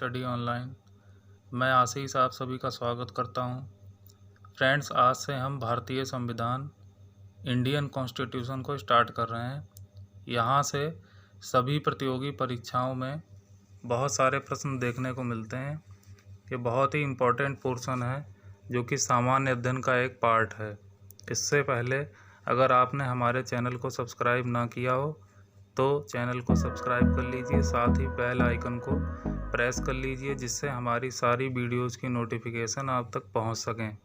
Study online. मैं आशीष आप सभी का स्वागत करता हूं। फ्रेंड्स, आज से हम भारतीय संविधान इंडियन कॉन्स्टिट्यूशन को स्टार्ट कर रहे हैं। यहां से सभी प्रतियोगी परीक्षाओं में बहुत सारे प्रश्न देखने को मिलते हैं। ये बहुत ही इम्पोर्टेंट पोर्शन है जो कि सामान्य अध्ययन का एक पार्ट है। इससे पहले अगर आपने हमारे चैनल को सब्सक्राइब ना किया हो तो चैनल को सब्सक्राइब कर लीजिए, साथ ही बेल आइकन को प्रेस कर लीजिए जिससे हमारी सारी वीडियोज़ की नोटिफिकेशन आप तक पहुंच सकें।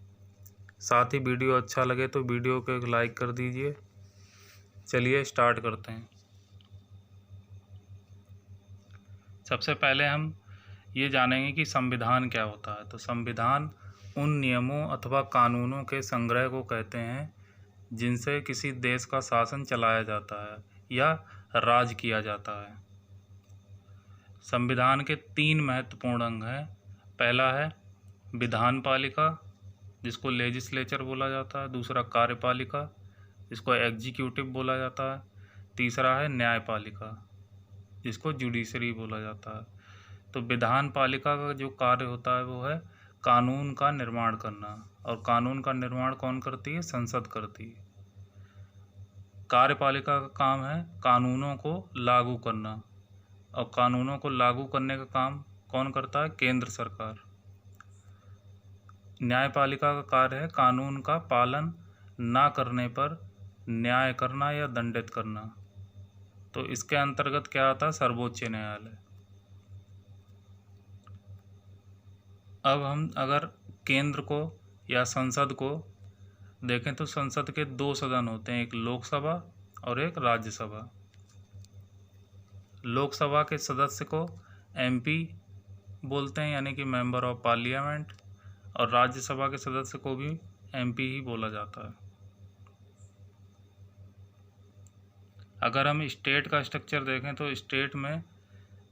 साथ ही वीडियो अच्छा लगे तो वीडियो को एक लाइक कर दीजिए। चलिए स्टार्ट करते हैं। सबसे पहले हम ये जानेंगे कि संविधान क्या होता है। तो संविधान उन नियमों अथवा कानूनों के संग्रह को कहते हैं जिनसे किसी देश का शासन चलाया जाता है या राज किया जाता है। संविधान के 3 महत्वपूर्ण अंग हैं। पहला है विधान पालिका, जिसको लेजिस्लेचर बोला जाता है। दूसरा कार्यपालिका, जिसको एग्जीक्यूटिव बोला जाता है। तीसरा है न्यायपालिका, जिसको जुडिशरी बोला जाता है। तो विधान पालिका का जो कार्य होता है वो है कानून का निर्माण करना, और कानून का निर्माण कौन करती है? संसद करती है। कार्यपालिका का काम है कानूनों को लागू करना, और कानूनों को लागू करने का काम कौन करता है? केंद्र सरकार। न्यायपालिका का कार्य है कानून का पालन ना करने पर न्याय करना या दंडित करना। तो इसके अंतर्गत क्या आता है? सर्वोच्च न्यायालय। अब हम अगर केंद्र को या संसद को देखें तो संसद के 2 सदन होते हैं, एक लोकसभा और एक राज्यसभा। लोकसभा के सदस्य को एमपी बोलते हैं, यानी कि मेंबर ऑफ पार्लियामेंट, और राज्यसभा के सदस्य को भी एमपी ही बोला जाता है। अगर हम स्टेट का स्ट्रक्चर देखें तो स्टेट में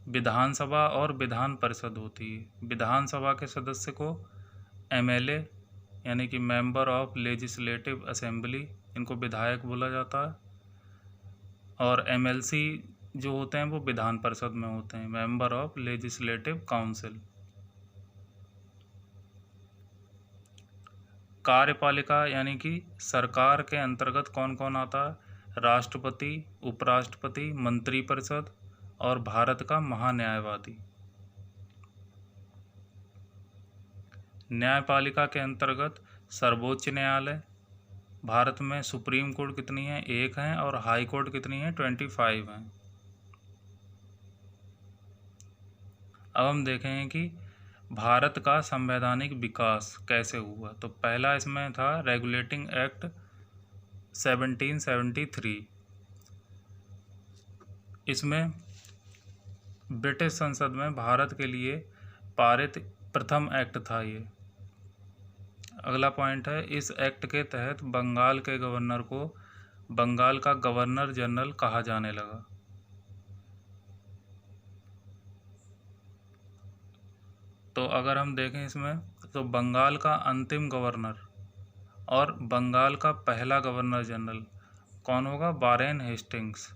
विधानसभा और विधान परिषद होती है। विधानसभा के सदस्य को एमएलए यानी कि मेंबर ऑफ लेजिस्लेटिव असेंबली, इनको विधायक बोला जाता है। और एमएलसी जो होते हैं वो विधान परिषद में होते हैं, मेंबर ऑफ लेजिस्लेटिव काउंसिल। कार्यपालिका यानी कि सरकार के अंतर्गत कौन कौन आता है? राष्ट्रपति, उपराष्ट्रपति, मंत्रिपरिषद और भारत का महान्यायवादी। न्यायपालिका के अंतर्गत सर्वोच्च न्यायालय। भारत में सुप्रीम कोर्ट कितनी है? 1 है, और हाई कोर्ट कितनी है? 25 हैं। अब हम देखेंगे कि भारत का संवैधानिक विकास कैसे हुआ। तो पहला इसमें था रेगुलेटिंग एक्ट 1773। इसमें ब्रिटिश संसद में भारत के लिए पारित प्रथम एक्ट था ये। अगला पॉइंट है, इस एक्ट के तहत बंगाल के गवर्नर को बंगाल का गवर्नर जनरल कहा जाने लगा। तो अगर हम देखें इसमें तो बंगाल का अंतिम गवर्नर और बंगाल का पहला गवर्नर जनरल कौन होगा? Warren Hastings.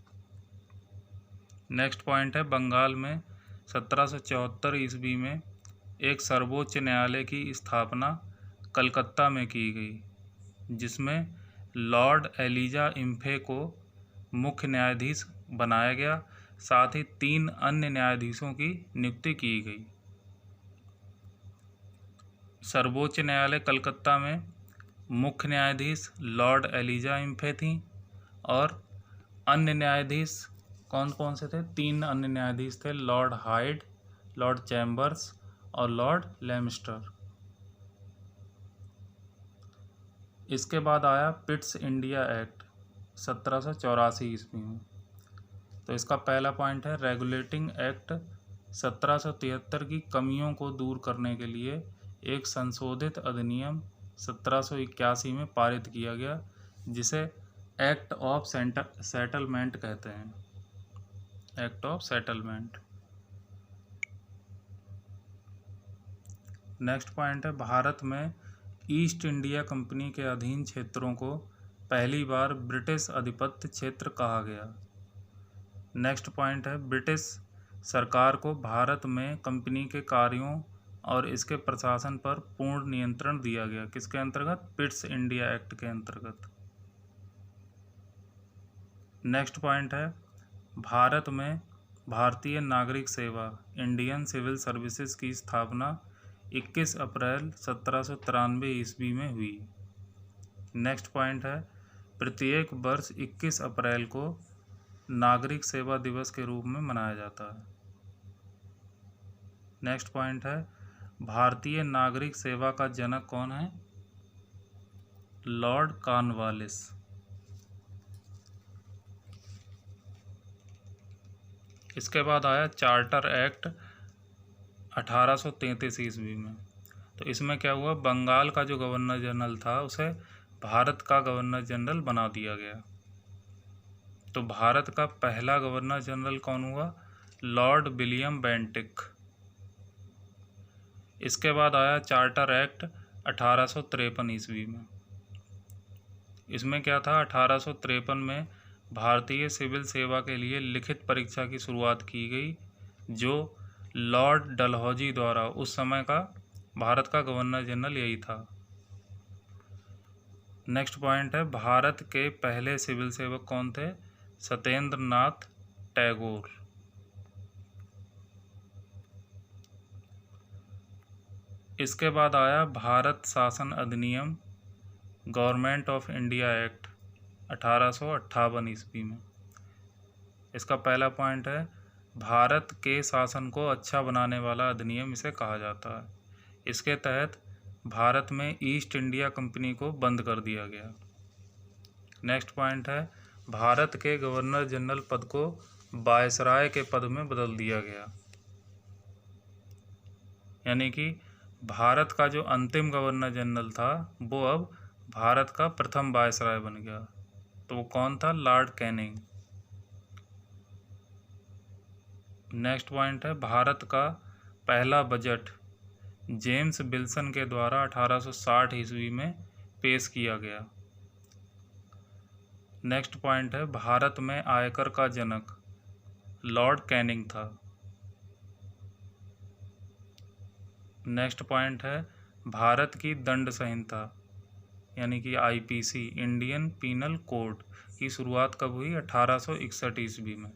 नेक्स्ट पॉइंट है, बंगाल में 1774 ईस्वी में एक सर्वोच्च न्यायालय की स्थापना कलकत्ता में की गई, जिसमें लॉर्ड एलिजा इम्फे को मुख्य न्यायाधीश बनाया गया। साथ ही 3 अन्य न्यायाधीशों की नियुक्ति की गई। सर्वोच्च न्यायालय कलकत्ता में मुख्य न्यायाधीश लॉर्ड एलिजा इम्फे थी, और अन्य न्यायाधीश कौन कौन से थे? 3 अन्य न्यायाधीश थे, लॉर्ड हाइड, लॉर्ड चैम्बर्स और लॉर्ड लेमिस्टर। इसके बाद आया पिट्स इंडिया एक्ट 1784 ईस्वी में। तो इसका पहला पॉइंट है, रेगुलेटिंग एक्ट 1773 की कमियों को दूर करने के लिए एक संशोधित अधिनियम 1781 में पारित किया गया, जिसे एक्ट ऑफ सेटलमेंट कहते हैं। Act of settlement. Next point है, भारत में ईस्ट इंडिया कंपनी के अधीन क्षेत्रों को पहली बार ब्रिटिश आधिपत्य क्षेत्र कहा गया। नेक्स्ट पॉइंट है, ब्रिटिश सरकार को भारत में कंपनी के कार्यों और इसके प्रशासन पर पूर्ण नियंत्रण दिया गया। किसके अंतर्गत? पिट्स इंडिया एक्ट के अंतर्गत। नेक्स्ट पॉइंट है, भारत में भारतीय नागरिक सेवा इंडियन सिविल सर्विसेज की स्थापना 21 अप्रैल 1793 ईस्वी में हुई। नेक्स्ट पॉइंट है, प्रत्येक वर्ष 21 अप्रैल को नागरिक सेवा दिवस के रूप में मनाया जाता है। नेक्स्ट पॉइंट है, भारतीय नागरिक सेवा का जनक कौन है? Lord Cornwallis. इसके बाद आया चार्टर एक्ट 1833 ईस्वी में। तो इसमें क्या हुआ, बंगाल का जो गवर्नर जनरल था उसे भारत का गवर्नर जनरल बना दिया गया। तो भारत का पहला गवर्नर जनरल कौन हुआ? Lord William Bentinck. इसके बाद आया चार्टर एक्ट 1853 ईस्वी में। इसमें क्या था, 1853 में भारतीय सिविल सेवा के लिए लिखित परीक्षा की शुरुआत की गई, जो लॉर्ड डलहौजी द्वारा, उस समय का भारत का गवर्नर जनरल यही था। नेक्स्ट पॉइंट है, भारत के पहले सिविल सेवक कौन थे? सत्येंद्र नाथ टैगोर। इसके बाद आया भारत शासन अधिनियम गवर्नमेंट ऑफ इंडिया एक्ट 1858 ईस्वी में। इसका पहला पॉइंट है, भारत के शासन को अच्छा बनाने वाला अधिनियम इसे कहा जाता है। इसके तहत भारत में ईस्ट इंडिया कंपनी को बंद कर दिया गया। नेक्स्ट पॉइंट है, भारत के गवर्नर जनरल पद को वायसराय के पद में बदल दिया गया। यानी कि भारत का जो अंतिम गवर्नर जनरल था वो अब भारत का प्रथम वायसराय बन गया। तो वो कौन था? Lord Canning. नेक्स्ट पॉइंट है, भारत का पहला बजट जेम्स विल्सन के द्वारा 1860 ईस्वी में पेश किया गया। नेक्स्ट पॉइंट है, भारत में आयकर का जनक लॉर्ड कैनिंग था। नेक्स्ट पॉइंट है, भारत की दंड संहिता यानी कि आईपीसी इंडियन पीनल कोड की शुरुआत कब हुई? 1861 ईस्वी में।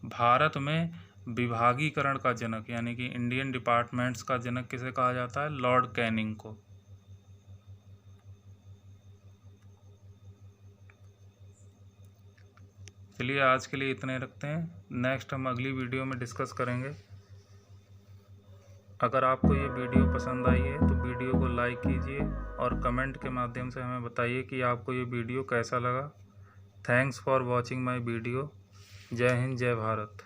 भारत में विभागीकरण का जनक यानी कि इंडियन डिपार्टमेंट्स का जनक किसे कहा जाता है? लॉर्ड कैनिंग को। चलिए आज के लिए इतने रखते हैं, नेक्स्ट हम अगली वीडियो में डिस्कस करेंगे। अगर आपको ये वीडियो पसंद आई है तो वीडियो को लाइक कीजिए और कमेंट के माध्यम से हमें बताइए कि आपको ये वीडियो कैसा लगा। Thanks for watching my video. जय हिंद, जय भारत।